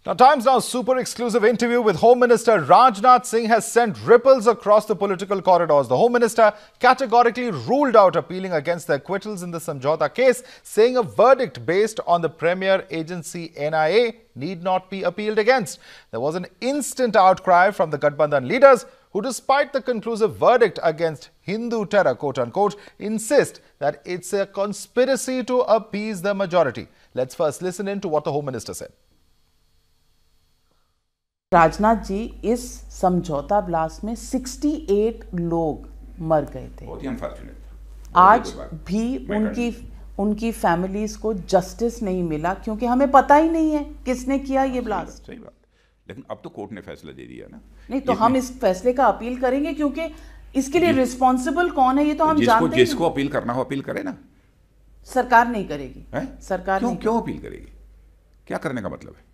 Now, Times Now super exclusive interview with Home Minister Rajnath Singh has sent ripples across the political corridors. The Home Minister categorically ruled out appealing against the acquittals in the Samjhauta case, saying a verdict based on the premier agency NIA need not be appealed against. There was an instant outcry from the Gathbandhan leaders who, despite the conclusive verdict against Hindu terror, quote-unquote, insist that it's a conspiracy to appease the majority. Let's first listen in to what the Home Minister said. Rajnath ji इस समझौता blast में 68 लोग मर गए थे। बहुत ही unfortunate. आज भी उनकी फैमिलीज को जस्टिस नहीं मिला क्योंकि हमें पता ही नहीं है किसने किया ये ब्लास्ट। सही बात। लेकिन अब तो कोर्ट ने फैसला दे दिया ना। नहीं तो हम इस फैसले का अपील करेंगे क्योंकि इसके लिए रिस्पॉन्सिबल कौन है ये तो हम जानते हैं। जिसको अपील करना हो अपील करे ना। सरकार नहीं करेगी। सरकार क्यों अपील करेगी? क्या करने का मतलब है?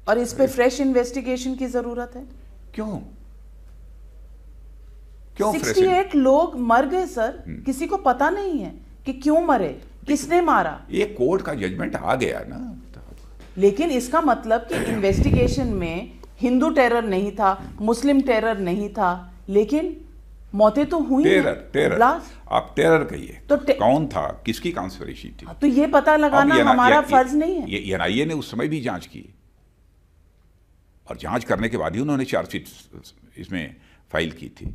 और इस पे फ्रेश इन्वेस्टिगेशन की जरूरत है। क्यों 68 लोग मर गए सर, किसी को पता नहीं है कि क्यों मरे, किसने मारा। ये कोर्ट का जजमेंट आ गया ना। लेकिन इसका मतलब कि इन्वेस्टिगेशन में हिंदू टेरर नहीं था, मुस्लिम टेरर नहीं था, लेकिन मौतें तो हुई। टेरर आप टेरर कहिए तो कौन था, किसकी कॉन्स्पिरेसी थी, तो ये पता लगाना हमारा फर्ज नहीं है। ये NIA ने उस समय भी जांच की और जांच करने के बाद ही उन्होंने चार्जशीट इसमें फाइल की थी।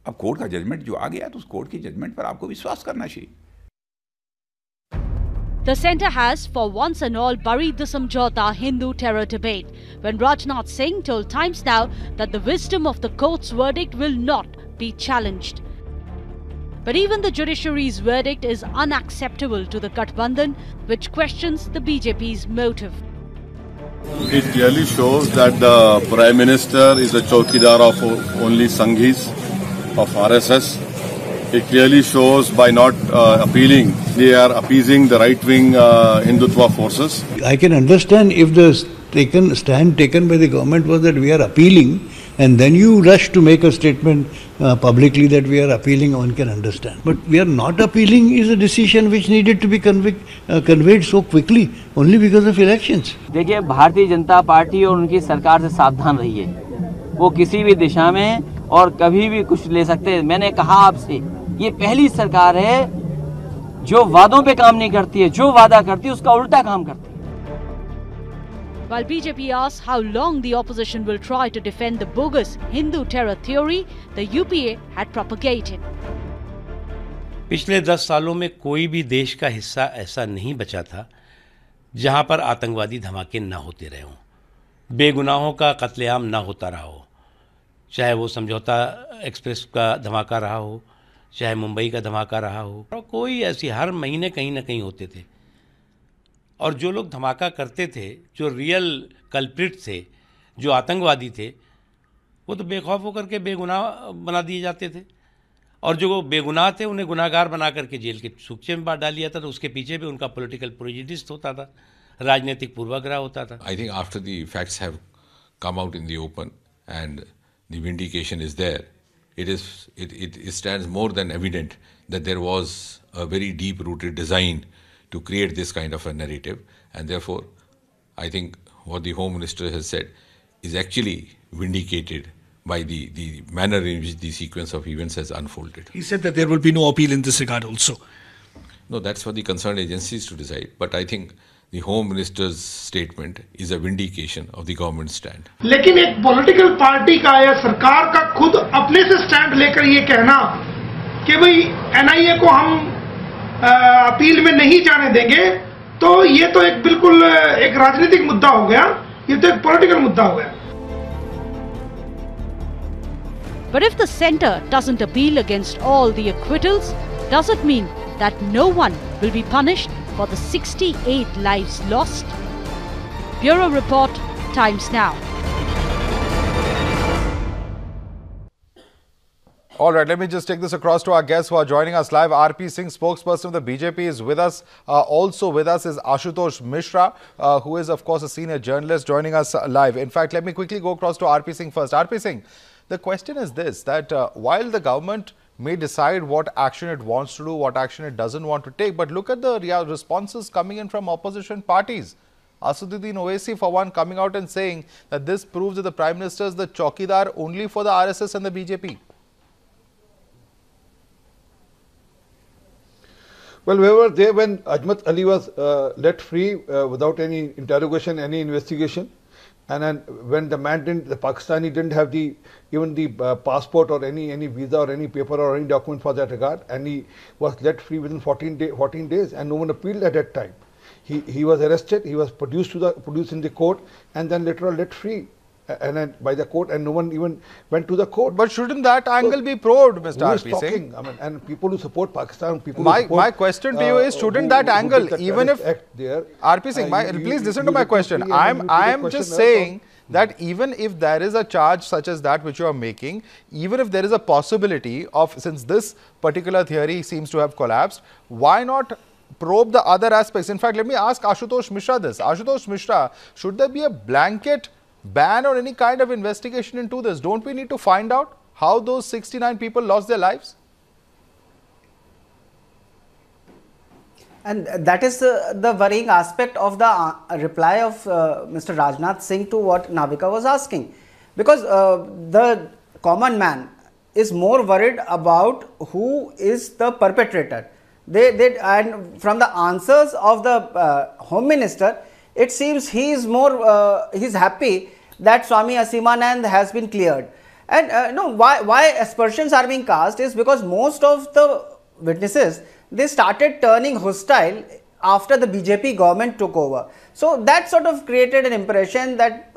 अब कोर्ट का जजमेंट जो आ गया तो उस कोर्ट के जजमेंट पर आपको विश्वास करना चाहिए। The centre has, for once and all, buried the Samjhauta Hindu terror debate when Rajnath Singh told Times Now that the wisdom of the court's verdict will not be challenged. But even the judiciary's verdict is unacceptable to the Gathbandhan, which questions the BJP's motive. It clearly shows that the Prime Minister is a chowkidar of only Sanghis, of RSS. It clearly shows by not appealing, they are appeasing the right-wing Hindutva forces. I can understand if the stand taken by the government was that we are appealing and then you rush to make a statement publicly that we are appealing, one can understand. But we are not appealing is a decision which needed to be conveyed so quickly only because of elections. देखिए, Bharatiya Janata party और उनकी सरकार से सावधान रहिए। वो किसी भी दिशा में और कभी भी कुछ ले सकते हैं। मैंने कहा आपसे, ये पहली सरकार है जो वादों पे काम नहीं करती है, जो वादा करती है उसका उल्टा काम करती है। While BJP asks how long the opposition will try to defend the bogus Hindu terror theory the UPA had propagated. पिछले 10 सालों में कोई भी देश का हिस्सा ऐसा नहीं बचा था जहां पर आतंकवादी धमाके न होते रहे हों, बेगुनाहों का कत्लेआम न होता रहा हो, चाहे वो समझौता एक्सप्रेस का धमाका रहा हो, चाहे मुंबई का धमाका रहा हो, और कोई ऐसी हर महीने कहीं ना कहीं होते थे। और जो लोग धमाका करते थे, जो रियल कल्प्रिट थे, जो आतंकवादी थे, वो तो बेखौफ होकर के बेगुनाह बना दिए जाते थे, और जो बेगुनाह थे उन्हें गुनाहगार बना करके जेल के सूखे में डाल दिया था। तो उसके पीछे भी उनका पॉलिटिकल प्रेजुडिस होता था, राजनीतिक पूर्वाग्रह होता था। I think after the facts have come out in the open and the vindication is there, it stands more than evident that there was a very deep-rooted design to create this kind of a narrative, and therefore I think what the Home Minister has said is actually vindicated by the manner in which the sequence of events has unfolded. He said that there will be no appeal in this regard also. No, that's for the concerned agencies to decide, but I think the Home Minister's statement is a vindication of the government's stand. लेकिन एक political party का या सरकार का खुद अपने से stand लेकर ये कहना कि भाई NIA को हम अपील में नहीं जाने देंगे, तो ये तो एक बिल्कुल एक राजनीतिक मुद्दा हो गया, ये तो एक पॉलिटिकल मुद्दा हो गया। But if the centre doesn't appeal against all the acquittals, does it mean that no one will be punished for the 68 lives lost? Bureau Report, Times Now. All right, let me just take this across to our guests who are joining us live. RP Singh, spokesperson of the BJP, is with us. Also with us is Ashutosh Mishra, who is, of course, a senior journalist, joining us live. In fact, let me quickly go across to RP Singh first. RP Singh, the question is this, that while the government may decide what action it wants to do, what action it doesn't want to take, but look at the responses coming in from opposition parties. Asaduddin Owaisi, for one, coming out and saying that this proves that the Prime Minister is the chowkidar only for the RSS and the BJP. Well, we were there when Ajmat Ali was let free without any interrogation, any investigation. And then when the man the Pakistani didn't have even the passport or any visa or any paper or any document for that regard, and he was let free within 14 days, and no one appealed at that time. He was arrested, he was produced in the court, and then later on let free, and then by the court, and no one even went to the court. But shouldn't that angle be probed, Mr. R.P. Singh? I mean, and people who support Pakistan, people my question to you is, shouldn't that angle, even if R.P. Singh, please listen to my question. I am just saying that even if there is a charge such as that which you are making, even if there is a possibility of, since this particular theory seems to have collapsed, why not probe the other aspects? In fact, let me ask Ashutosh Mishra this. Ashutosh Mishra, should there be a blanket ban or any kind of investigation into this? Don't we need to find out how those 69 people lost their lives? And that is the worrying aspect of the reply of Mr. Rajnath Singh to what Navika was asking. Because the common man is more worried about who is the perpetrator. And from the answers of the Home Minister, it seems he is more he's happy that Swami Asimanand has been cleared. And why aspersions are being cast is because most of the witnesses, they started turning hostile after the BJP government took over. So that sort of created an impression that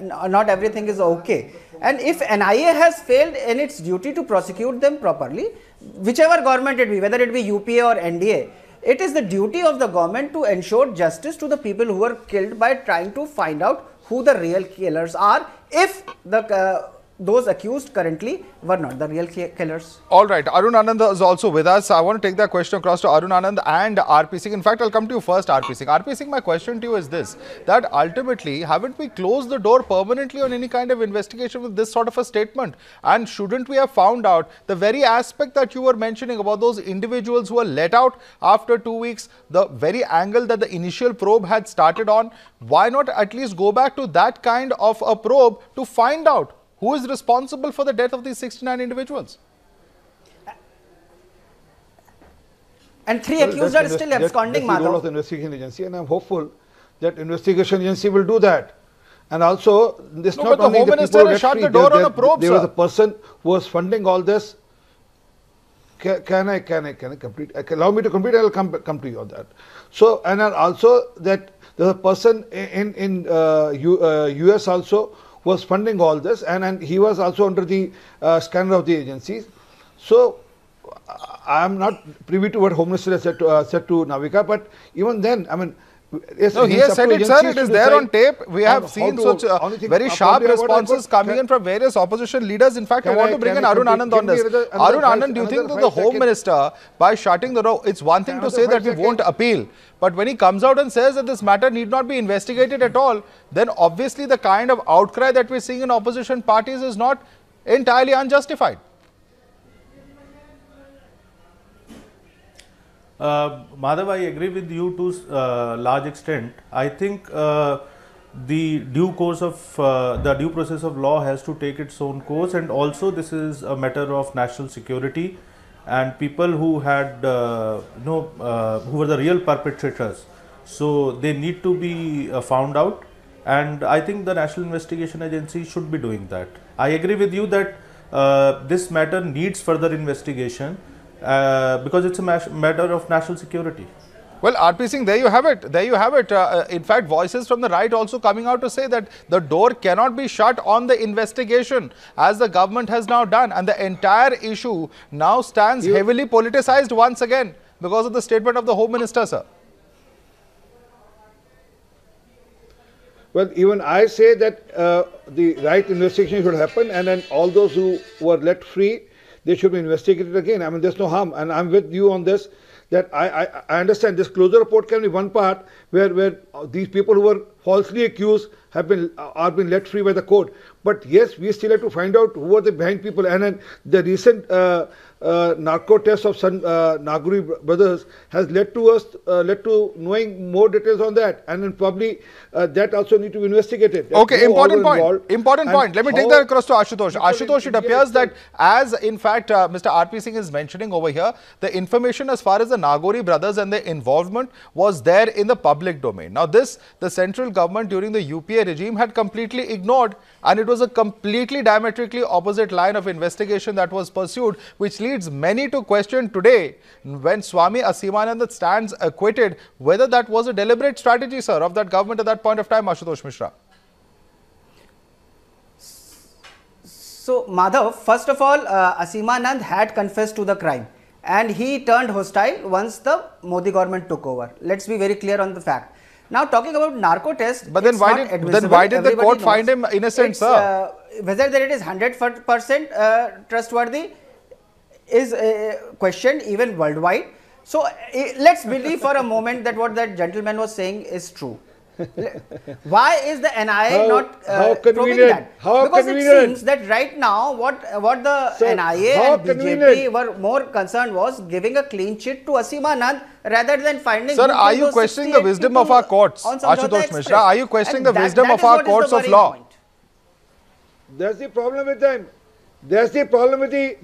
not everything is okay. And if NIA has failed in its duty to prosecute them properly, whichever government it be, whether it be UPA or NDA, it is the duty of the government to ensure justice to the people who were killed by trying to find out who the real killers are, if those accused currently were not the real killers. All right, Arun Anand is also with us. I want to take that question across to Arun Anand and R.P. Singh. In fact, I'll come to you first, R.P. Singh. R.P. Singh, my question to you is this, that ultimately, haven't we closed the door permanently on any kind of investigation with this sort of a statement? And shouldn't we have found out the very aspect that you were mentioning about those individuals who were let out after 2 weeks, the very angle that the initial probe had started on? Why not at least go back to that kind of a probe to find out who is responsible for the death of these 69 individuals? And 3 accused are still absconding, Madhav. That's the role of the investigation agency, and I'm hopeful that investigation agency will do that. And also, this not only the people who shut the door on a probe, there was a person who was funding all this. Can I complete? Allow me to complete. I will come to you on that. So, and also that there's a person in US also was funding all this, and he was also under the scanner of the agencies. So I am not privy to what Home Minister has said to Navika, but even then, I mean, yes, no, he has said it, sir. It is there on tape. We have seen such very sharp responses coming in from various opposition leaders. In fact, I want to bring in Arun Anand on this. Arun Anand, do you think that the Home Minister, by shutting the door, it's one thing to say that we won't appeal, but when he comes out and says that this matter need not be investigated at all, then obviously the kind of outcry that we're seeing in opposition parties is not entirely unjustified. Madhav, I agree with you to large extent. I think the due process of law has to take its own course, and also this is a matter of national security, and people who had who were the real perpetrators, so they need to be found out, and I think the National Investigation Agency should be doing that. I agree with you that this matter needs further investigation. Because it's a matter of national security. Well, R.P. Singh, there you have it. There you have it. In fact, voices from the right also coming out to say that the door cannot be shut on the investigation, as the government has now done. And the entire issue now stands heavily politicized once again because of the statement of the Home Minister, sir. Well, even I say that the right investigation should happen, and then all those who were let free, they should be investigated again. I mean, there's no harm, and I'm with you on this, that I understand this closure report can be one part where these people who were falsely accused are been let free by the court. But yes, we still have to find out who are the behind people. And then the recent narco test of Naguri brothers has led to knowing more details on that, and then probably that also need to be investigated. Okay, important point. Let me take that across to Ashutosh. Ashutosh, it appears that as in fact Mr. RP Singh is mentioning over here, the information as far as the Nagori brothers and their involvement was there in the public domain. Now this, the central government during the UPA regime had completely ignored, and it was a completely diametrically opposite line of investigation that was pursued, which leads many to question today, when Swami Asimanand stands acquitted, whether that was a deliberate strategy, sir, of that government at that point of time, Ashutosh Mishra. So, Madhav, first of all, Asimanand had confessed to the crime and he turned hostile once the Modi government took over. Let's be very clear on the fact. Now, talking about narco test, but then why did the court find him innocent, sir? Whether it is 100% trustworthy is questioned even worldwide. So, let's believe for a moment that what that gentleman was saying is true. Why is the NIA not proving that? Because it seems that right now what the NIA and BJP were more concerned was giving a clean sheet to Asimanand rather than finding. Sir, are you questioning the wisdom of our courts, Ashutosh Mishra? Are you questioning the wisdom of our courts of law? That's the problem with them. That's the problem with the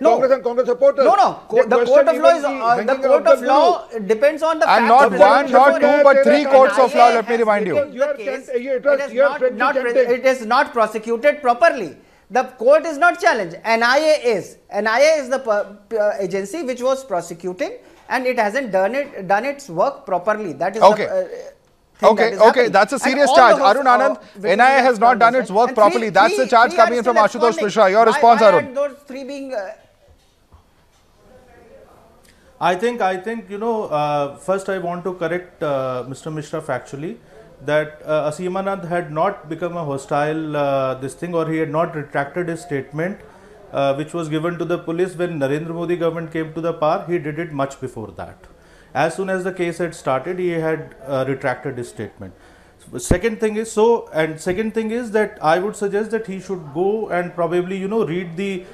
Congress and Congress supporters. No. The court of law is the court of law depends on the and not one, not two, but three courts of law. Let me remind you. It is not prosecuted properly. The court is not challenged. NIA is the agency which was prosecuting, and it hasn't done its work properly. That is okay. Okay, that's a serious charge. Arun Anand, NIA has not done its work properly. That's the charge coming in from Ashutosh Mishra. Your response, Arun? Those three being I think first I want to correct Mr. Mishra factually that Asimanand had not become a hostile this thing, or he had not retracted his statement which was given to the police when Narendra Modi government came to the power. He did it much before that. As soon as the case had started, he had retracted his statement. Second thing is that I would suggest that he should go and probably read the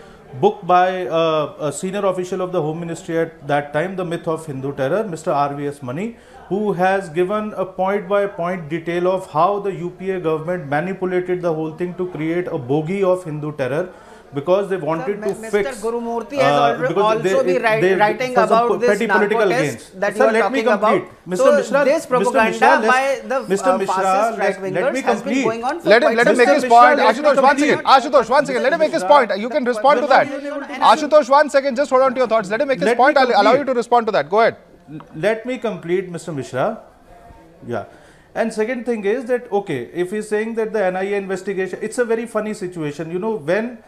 book by a senior official of the Home Ministry at that time, The Myth of Hindu Terror, Mr. RVS Mani, who has given a point by point detail of how the UPA government manipulated the whole thing to create a bogey of Hindu terror, because they wanted to fix. Mr. Gurumurthy has also been writing about this political gains that you are talking about. Mr. Mishra, this propaganda by the fascist right-wingers has been going on for let him make his point. Ashutosh, once again, let him make his point. You can respond to that. Ashutosh, 1 second, just hold on to your thoughts. Let him make his point. I'll allow you to respond to that. Go ahead. Let me complete, Mr. Mishra. Yeah. And second thing is that, okay, if he's saying that the NIA investigation, it's a very funny situation. When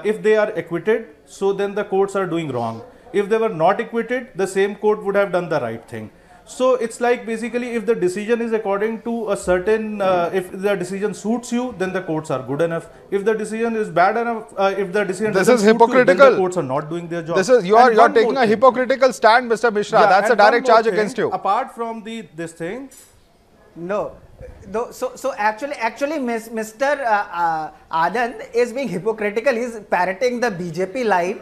if they are acquitted, so then the courts are doing wrong. If they were not acquitted, the same court would have done the right thing. So it's like basically if the decision is according to a certain, if the decision suits you, then the courts are good enough. If the decision is bad enough, if the decision doesn't suit you, then the courts are not doing their job. You are taking a hypocritical stand, Mr. Mishra. Yeah, that's a direct charge against you. Apart from this thing. No. So actually Mr. Anand is being hypocritical. He is parroting the BJP line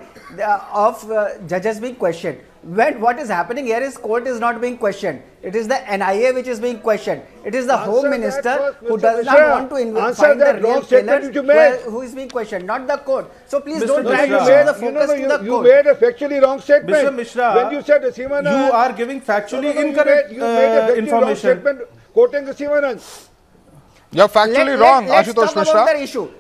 of judges being questioned. When what is happening here is court is not being questioned. It is the NIA which is being questioned. It is the Home Minister who does not want to find the real killers who is being questioned, not the court. So please don't try to shift the focus to the court. You made a factually wrong statement. Mr. Mishra, when you said Asimanand, you are giving factually incorrect information. Quoting Asimanand. You're factually wrong, Ashutosh Mishra.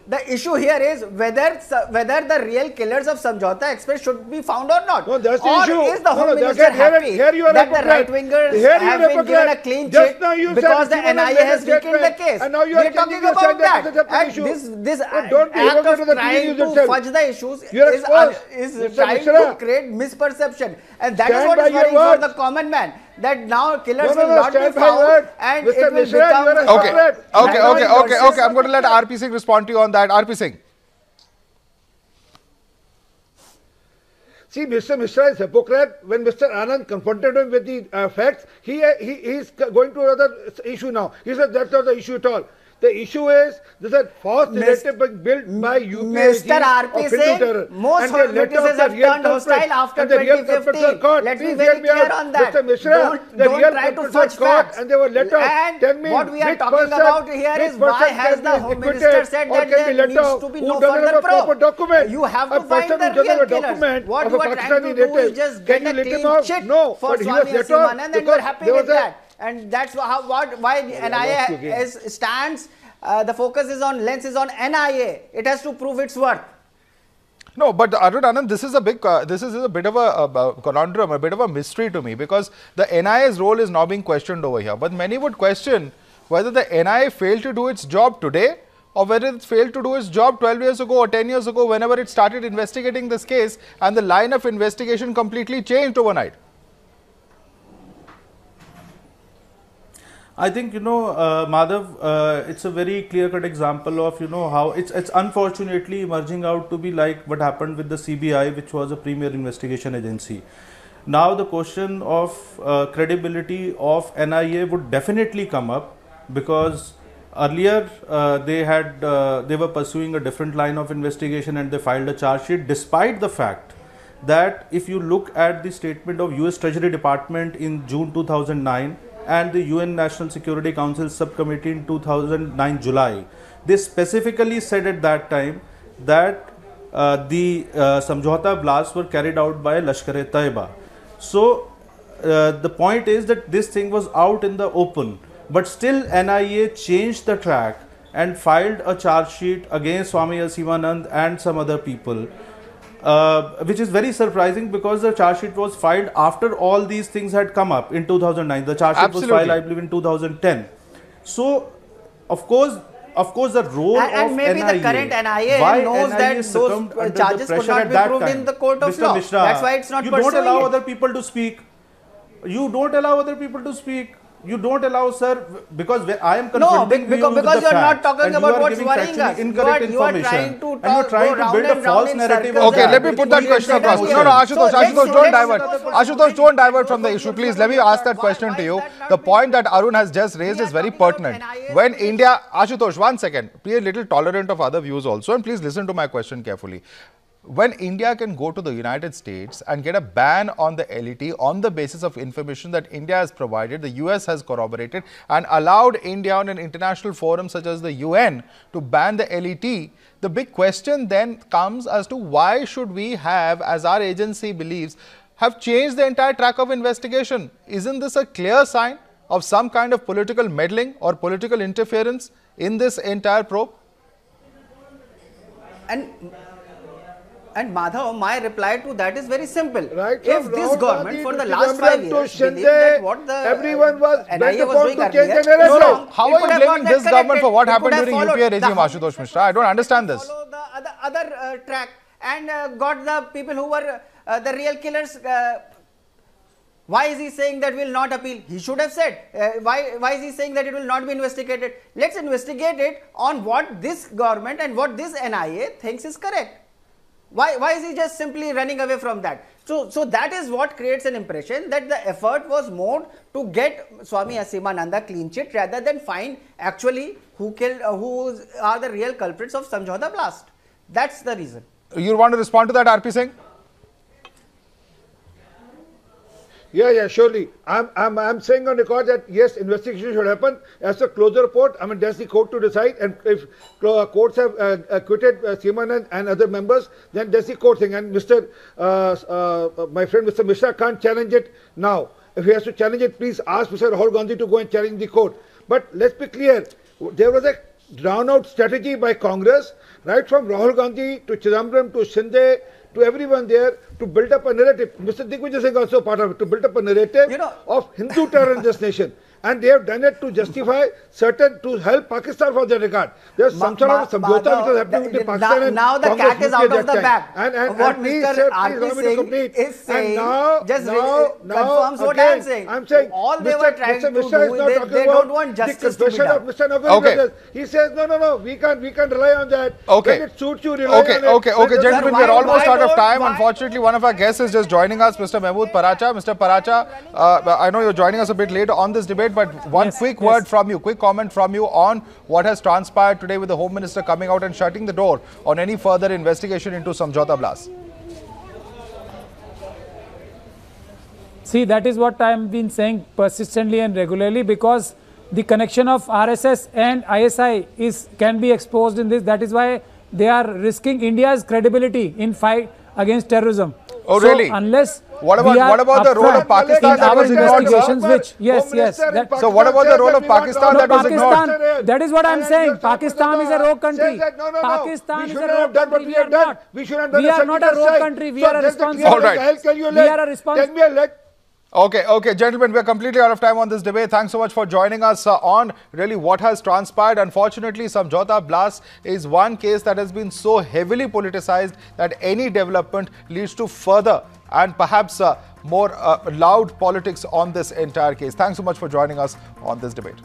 The issue here is whether the real killers of Samjhauta Express should be found or not. No, that's the issue. Or is the Home Minister happy that the right-wingers have been given a clean sheet because the NIA has weakened the case? And now you are talking about that. And this act of trying to fudge the issues is trying to create misperception. And that is what is worrying for the common man. That now killers will not be found and it will become... Okay. I'm going to let RP Singh respond to you on that. RP Singh. See, Mr. Mishra is hypocrite. When Mr. Anand confronted him with the facts, he is going to another issue now. He said that's not the issue at all. The issue is there's a false narrative being built by UPA Mr. RP Singh, most witnesses have turned hostile after 2015. Let's be very clear on that. Mr. Mishra, don't try to fudge facts. And they were let off. And what we are talking about here is why has the Home Minister said that there needs to be no further probe. You have to find the real killers. What you are trying to do is just get a clean chit for Swami Asimanand and you are happy with that. And that's why NIA stands. The focus is on, lens is on NIA. It has to prove its worth. No, but Arun Anand, this is a bit of a conundrum, a bit of a mystery to me, because the NIA's role is now being questioned over here. But many would question whether the NIA failed to do its job today, or whether it failed to do its job 12 years ago or 10 years ago, whenever it started investigating this case, and the line of investigation completely changed overnight. I think, Madhav, it's a very clear-cut example of, how it's unfortunately emerging out to be like what happened with the CBI, which was a premier investigation agency. Now the question of credibility of NIA would definitely come up, because earlier they were pursuing a different line of investigation and they filed a charge sheet, despite the fact that if you look at the statement of US Treasury Department in June 2009, and the UN National Security Council subcommittee in 2009 July, they specifically said at that time that the Samjhauta blasts were carried out by Lashkar-e-Taiba. So the point is that this thing was out in the open, but still NIA changed the track and filed a charge sheet against Swami Asimanand and some other people. Which is very surprising, because the charge sheet was filed after all these things had come up in 2009. The charge sheet was filed, I believe, in 2010. So, of course, the role and of maybe NIA, the current NIA knows that those charges could not be proved in the court of law. Mishra, that's why it's not you pursuing don't allow it. other people to speak. You don't allow other people to speak. You don't allow, sir, because I am confronting because you're not talking about what's worrying us. You are trying to build a false narrative. Okay, let me put that question across. No, Ashutosh, don't divert from the issue. Please, let me ask that question to you. The point that Arun has just raised is very pertinent. When India, Ashutosh, 1 second, be a little tolerant of other views also, and please listen to my question carefully. When India can go to the United States and get a ban on the LET on the basis of information that India has provided, the US has corroborated, and allowed India on an international forum such as the UN to ban the LET, the big question then comes as to why should we have, as our agency believes, have changed the entire track of investigation? Isn't this a clear sign of some kind of political meddling or political interference in this entire probe? And Madhav, my reply to that is very simple. Right, if this government for the last 5 years believed that what the everyone was NIA was doing earlier, how are you blaming this government for what happened during UPA regime, Ashutosh Mishra? I don't understand this. Follow the other track and got the people who were the real killers. Why is he saying that we will not appeal? He should have said. Why is he saying that it will not be investigated? Let's investigate it on what this government and what this NIA thinks is correct. Why is he just simply running away from that? So that is what creates an impression that the effort was more to get Swami Asimananda clean chit rather than find actually who are the real culprits of Samjhauta blast. That's the reason. You want to respond to that, RP Singh? Yeah, surely. I'm saying on record that yes, investigation should happen. As a closure report, I mean, that's the court to decide. And if courts have acquitted Asimanand and other members, then that's the court thing. And my friend Mr. Mishra can't challenge it now. If he has to challenge it, please ask Mr. Rahul Gandhi to go and challenge the court. But let's be clear, there was a drawn-out strategy by Congress, right from Rahul Gandhi to Chidambaram to Shinde to everyone there, to build up a narrative. Mr. Digvijay Singh also part of it, to build up a narrative of Hindu terror in this nation. And they have done it to justify to help Pakistan for that regard. There's some sort of Samjhauta which is happening with Pakistan and now the Congress cat is out of the bag. And what Mr. RP Singh is saying confirms what I am saying. I'm saying all they were trying to do, they don't want justice to be done. Mr. Nagari, he says, no, we can't rely on that. Okay. When it suits you, rely on it. Okay, gentlemen, we're almost out of time. Unfortunately, one of our guests is just joining us, Mr. Mehmood Paracha. Mr. Paracha, I know you're joining us a bit late on this debate. debate, but one quick word from you, quick comment from you on what has transpired today with the Home Minister coming out and shutting the door on any further investigation into Samjhauta blast. See, that is what I have been saying persistently and regularly, because the connection of RSS and ISI can be exposed in this. That is why they are risking India's credibility in fight against terrorism. Oh, so really? Unless what about the role of Pakistan that was ignored? So what about the role of Pakistan that was ignored? That is what I am saying. Pakistan is a rogue country. Pakistan is a rogue country. We are not. We are not a rogue country. We are a responsible. All right. We are a responsible. Okay, gentlemen, we're completely out of time on this debate. Thanks so much for joining us on really what has transpired. Unfortunately, Samjhauta blast is one case that has been so heavily politicized that any development leads to further and perhaps more loud politics on this entire case. Thanks so much for joining us on this debate.